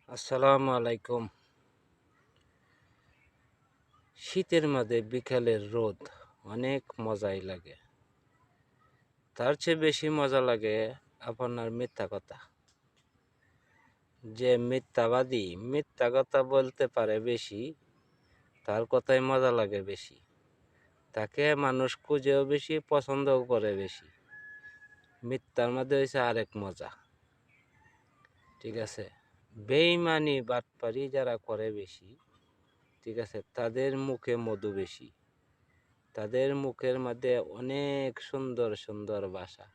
আসসালামু আলাইকুম। শীতের মাঝে বিকালের রোদ অনেক মজাই লাগে। তার চেয়ে বেশি মজা লাগে আপনার মিথ্যা কথা। যে মিথ্যাবাদী মিথ্যা কথা বলতে পারে বেশি, তার কথাই মজা লাগে বেশি। তাকে মানুষ খুঁজেও বেশি, পছন্দও করে বেশি। মিথ্যার মধ্যে হয়েছে আরেক মজা। ঠিক আছে, বেইমানি বাটপারি যারা করে বেশি, ঠিক আছে, তাদের মুখে মধু বেশি। তাদের মুখের মধ্যে অনেক সুন্দর সুন্দর ভাষা,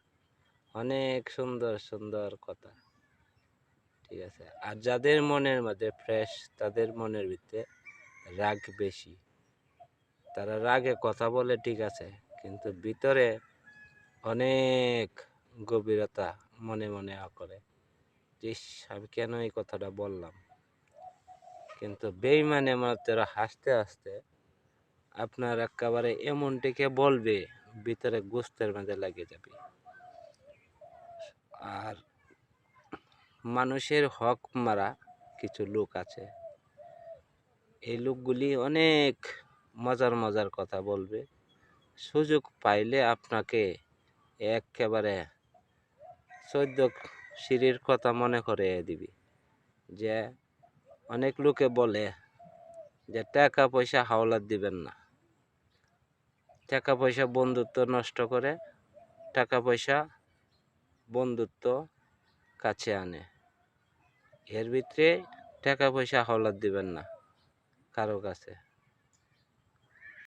অনেক সুন্দর সুন্দর কথা। ঠিক আছে, আর যাদের মনের মধ্যে ফ্রেশ, তাদের মনের ভিতরে রাগ বেশি। তারা রাগে কথা বলে ঠিক আছে, কিন্তু ভিতরে অনেক গভীরতা মনে মনে করে। ইস, আমি কেন এই কথাটা বললাম। কিন্তু বেইমানের মধ্যে হাসতে হাসতে আপনার একেবারে এমনটিকে বলবে, ভিতরে গোস্তের মধ্যে লেগে যাবে। আর মানুষের হক মারা কিছু লোক আছে, এই লোকগুলি অনেক মজার মজার কথা বলবে। সুযোগ পাইলে আপনাকে একেবারে 14 সিঁড়ির কথা মনে করে দিবি। যে অনেক লোকে বলে যে টাকা পয়সা হাওলাত দিবেন না, টাকা পয়সা বন্ধুত্ব নষ্ট করে, টাকা পয়সা বন্ধুত্ব কাছে আনে। এর ভিতরে টাকা পয়সা হাওলাত দিবেন না কারো কাছে।